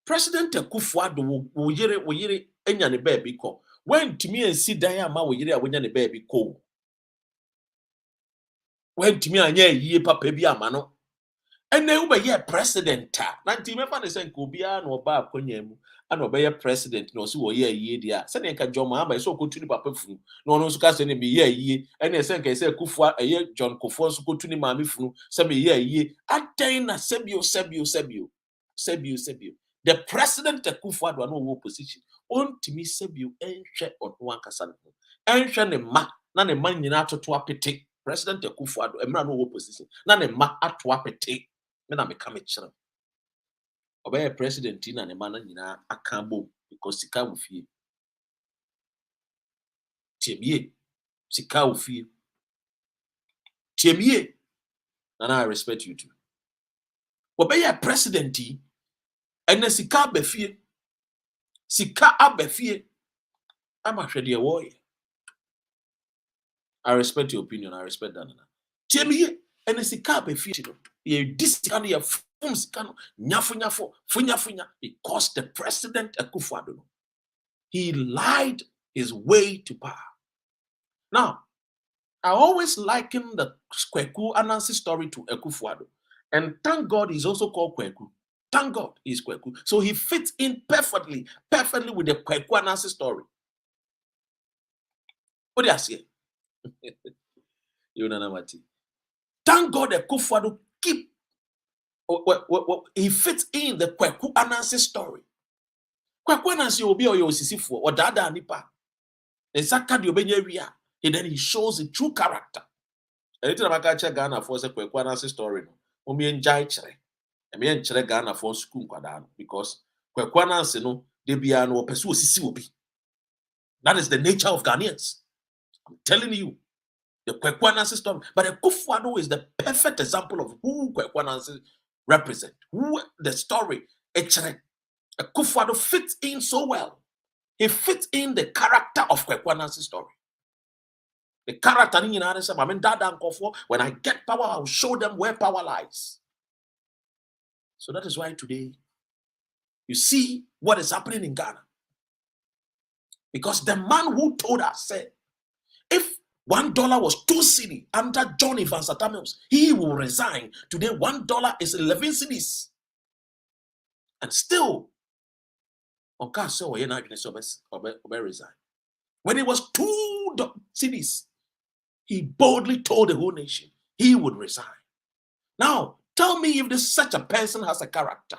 B: President Akufo-Addo wo yere enya ne baby ko. When to me and see dan ama wo yere awanya ne baby ko. When to me anya yie papa bi ama no. And then we be president. Na nti me fa ne sen ko bia na oba akonya mu. Ana oba president na so wo ye yie dia. Se ne nka John Mahama so ko tuni papa funu. Na ono so ka se ne be ye yie. Ene sen ka se Akufo eye John Kofo so ko tuni maame funu. Se me ye yie. Adan na sebio. The president Akufo-Addo no opposition. On to me sebio enhwe ono ankasa no. Enhwe ne ma na ne ma nyina atoto apete. President Akufo-Addo emra no opposition. Na ne ma ato apete. Me na me ka me kire. Obey president na ne ma na nyina aka bom because sika wo fie. Tiemie. Sika wo fie. Tiemie. And I respect you too. Obey president and the sika befie. Sika abefie. I'm actually a warrior. I respect your opinion. I respect that. Tiemie and the sika befie. You discount your funya because the president Akufo-Addo, he lied his way to power. Now, I always liken the Kweku Anansi story to Akufo-Addo, and thank God he's also called Kweku. Thank God he's Kweku. So he fits in perfectly with the Kweku Anansi story. What do you say? You know what? Thank God that Akufo-Addo he fits in the Kweku Anansi story. Kweku Anansi obi or Sisifo or Dada Nipa. And then he shows the true character. Anything about catch Ghana for a Kweku Anansi story. Omi enjai chere. Emi enchere Ghana for school kwadano because Kweku Anansi no de bia no pursue sisi obi. That is the nature of Ghanaians. I'm telling you. The Kweku Anansi story. But Akufo-Addo is the perfect example of who Kweku Anansi represent. Who the story. Akufo-Addo fits in so well. He fits in the character of Kweku Anansi story. The character in when I get power, I'll show them where power lies. So that is why today you see what is happening in Ghana. Because the man who told us said, if $1 was 2 cedis under John Evans Atamils, he will resign. Today, $1 is 11 cedis. And still, resign. When it was 2 cedis, he boldly told the whole nation he would resign. Now, tell me if such a person has a character.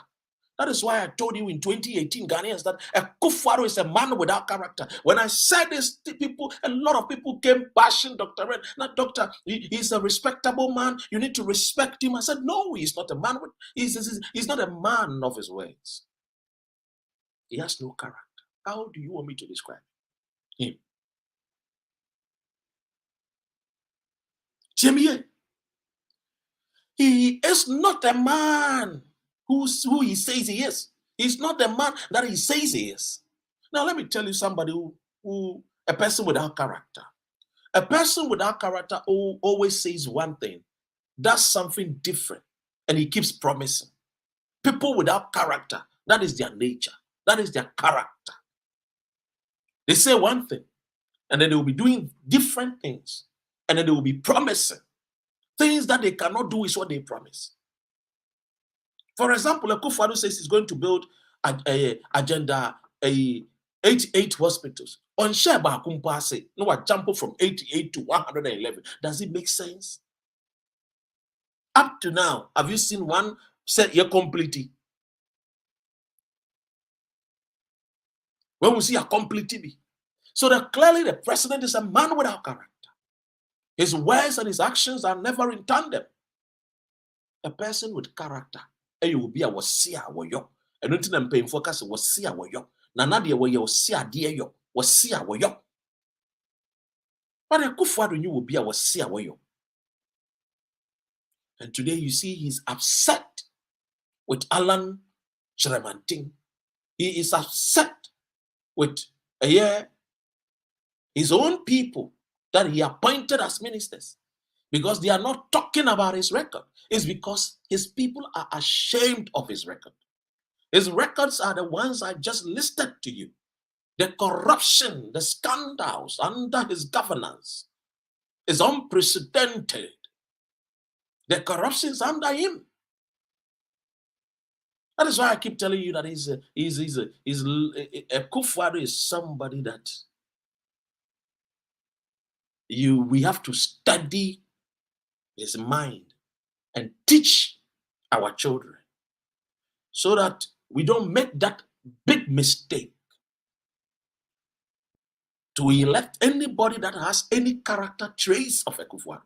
B: That is why I told you in 2018, Ghanaians, that Akufo-Addo is a man without character. When I said this to people, a lot of people came bashing Dr. Red. Not doctor, he's a respectable man. You need to respect him. I said, no, he's not a man. He's not a man of his words. He has no character. How do you want me to describe him? Jimmy, he is not a man who he says he is. He's not the man that he says he is. Now, let me tell you somebody who a person without character. A person without character always says one thing, does something different, and he keeps promising. People without character, that is their nature. That is their character. They say one thing, and then they will be doing different things, and then they will be promising things that they cannot do is what they promise. For example, Akufo-Addo says he's going to build agenda 88 hospitals. On share Bakumpa say no, what jump from 88 to 111. Does it make sense? Up to now, have you seen one set here completely? When we see a completely, so that clearly the president is a man without character. His words and his actions are never in tandem. A person with character, and you will be a wasia woyo. And nothing I'm paying focus wasia woyo. Nanadia woyo wasia dear yo wasia woyo. But a Akufo-Addo you will be a wasia woyo. And today you see he's upset with Alan Chremanting. He is upset with his own people that he appointed as ministers because they are not talking about his record. It's because his people are ashamed of his record. His records are the ones I just listed to you. The corruption, the scandals under his governance is unprecedented. The corruption is under him. That is why I keep telling you that Akufo-Addo is somebody that we have to study his mind and teach our children so that we don't make that big mistake to elect anybody that has any character trace of Akufo-Addo.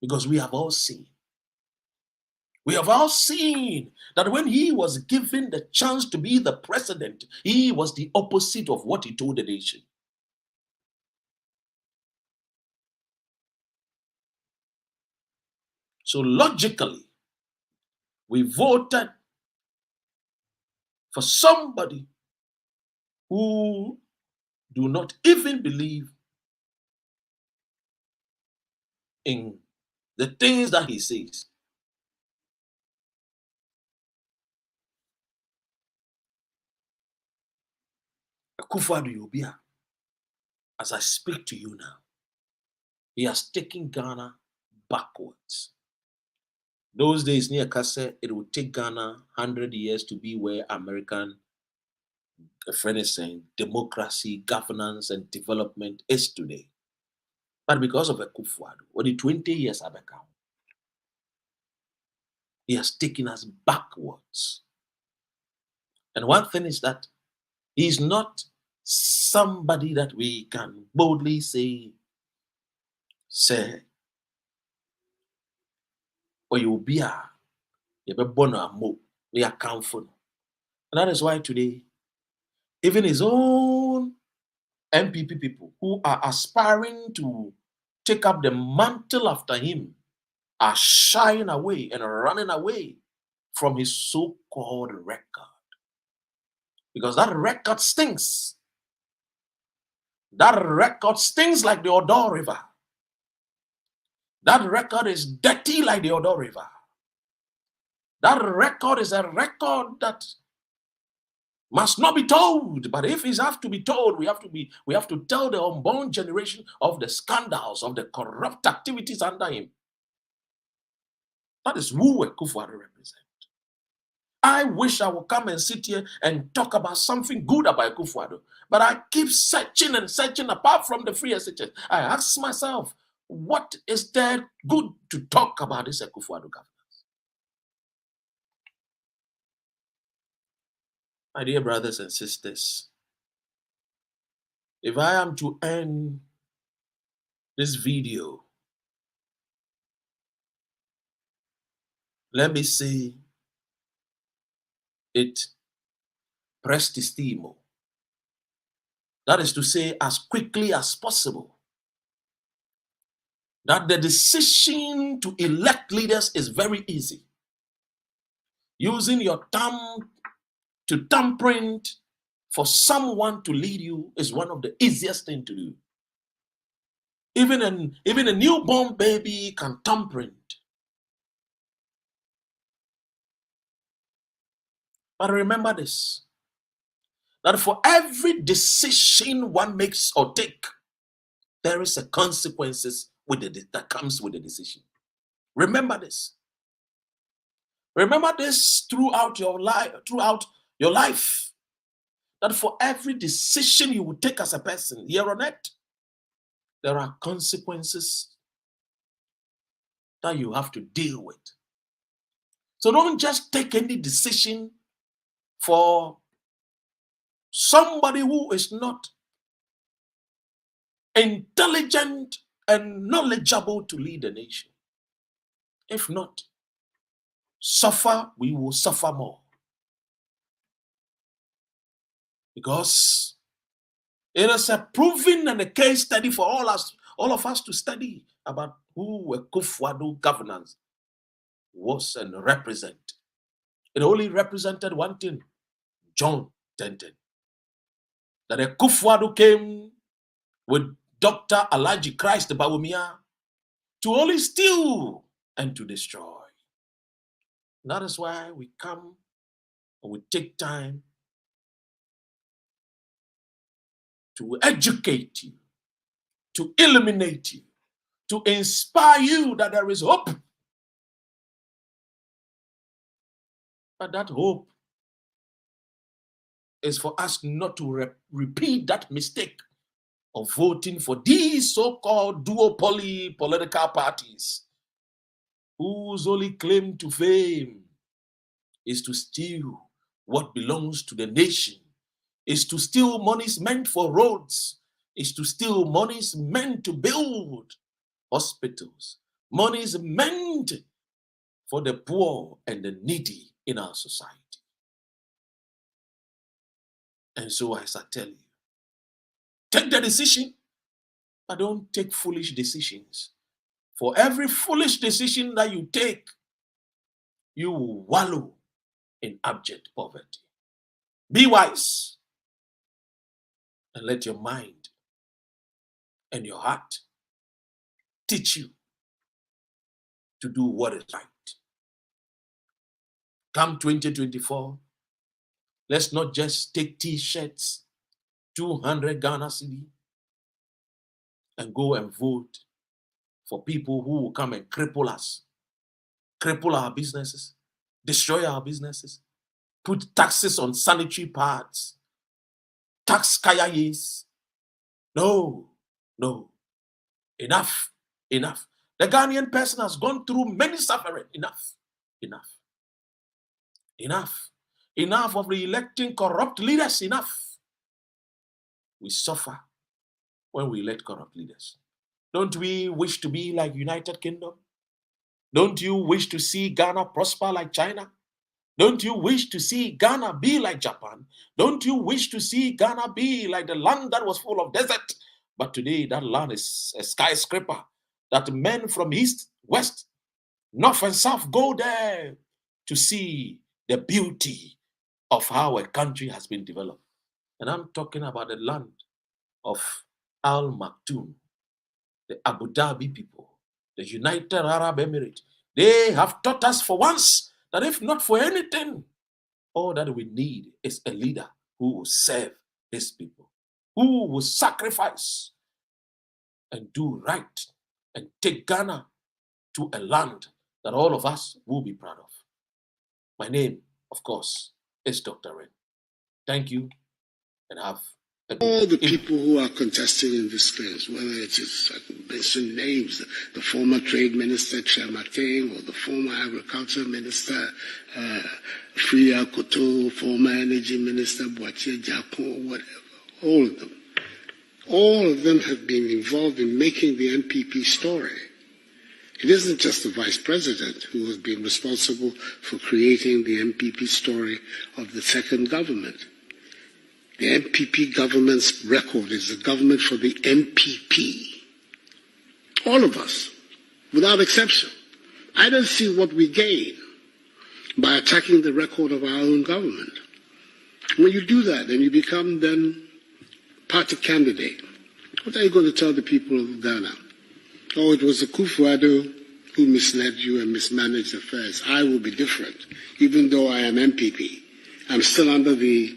B: Because we have all seen that when he was given the chance to be the president, he was the opposite of what he told the nation. So logically, we voted for somebody who do not even believe in the things that he says. Akufo-Addo Yobia, as I speak to you now, he has taken Ghana backwards. Those days near Kase, it would take Ghana 100 years to be where American, a friend is saying, democracy, governance, and development is today. But because of Akufo-Addo, when the 20 years have become, he has taken us backwards. And one thing is that he's not somebody that we can boldly say, or you be a born a mo, we account for. And that is why today, even his own MPP people who are aspiring to take up the mantle after him are shying away and running away from his so-called record. Because that record stinks. That record stings like the Addo River. That record is dirty like the Addo River. That record is a record that must not be told. But if it has to be told, we have to tell the unborn generation of the scandals, of the corrupt activities under him. That is who Akufo-Addo represents. I wish I would come and sit here and talk about something good about Akufo-Addo, but I keep searching and searching apart from the free SHS. I ask myself, what is there good to talk about this Akufo-Addo government? My dear brothers and sisters, if I am to end this video, let me say it prestissimo. That is to say, as quickly as possible. That the decision to elect leaders is very easy. Using your thumb to thumbprint for someone to lead you is one of the easiest things to do. Even a newborn baby can thumbprint. But remember this, that for every decision one makes or take, there is a consequences that comes with the decision. Remember this. Remember this throughout your life, that for every decision you will take as a person here on earth, there are consequences that you have to deal with. So don't just take any decision for somebody who is not intelligent and knowledgeable to lead a nation. If not, we will suffer more. Because it is a proven and a case study for all of us to study about who a Kufuor governance was and represent. It only represented one thing, John Denton. That a Kufuor came with Dr. Alhaji Christ Bawumia to only steal and to destroy. And that is why we come and we take time to educate you, to illuminate you, to inspire you that there is hope. But that hope is for us not to repeat that mistake of voting for these so-called duopoly political parties whose only claim to fame is to steal what belongs to the nation, is to steal monies meant for roads, is to steal monies meant to build hospitals, monies meant for the poor and the needy in our society. And so as I tell you, take the decision, but don't take foolish decisions. For every foolish decision that you take, you will wallow in abject poverty. Be wise and let your mind and your heart teach you to do what is right. Come 2024, let's not just take t-shirts, 200 Ghana cedi, and go and vote for people who will come and cripple us, cripple our businesses, destroy our businesses, put taxes on sanitary pads, tax kayayis. No. Enough. The Ghanaian person has gone through many suffering. Enough of re-electing corrupt leaders. Enough. We suffer when we elect corrupt leaders. Don't we wish to be like United Kingdom? Don't you wish to see Ghana prosper like China? Don't you wish to see Ghana be like Japan? Don't you wish to see Ghana be like the land that was full of desert? But today that land is a skyscraper that men from east, west, north and south go there to see the beauty of how a country has been developed. And I'm talking about the land of Al Maktoum, the Abu Dhabi people, the United Arab Emirates. They have taught us for once that if not for anything, all that we need is a leader who will serve his people, who will sacrifice and do right and take Ghana to a land that all of us will be proud of. My name, of course, is Dr. Ren. Thank you and have a good
A: all the people who are contesting in this space, whether it is, I could mention names, the former Trade Minister, Chamateng, or the former Agriculture Minister, Fria Koto, former Energy Minister, Boatie Agyapong, whatever, all of them have been involved in making the MPP story. It isn't just the Vice President who has been responsible for creating the MPP story of the second government. The MPP government's record is a government for the MPP. All of us, without exception. I don't see what we gain by attacking the record of our own government. When you do that, and you become then party candidate, what are you going to tell the people of Ghana? Oh, it was a Kufuor who misled you and mismanaged affairs. I will be different. Even though I am MPP, I'm still under the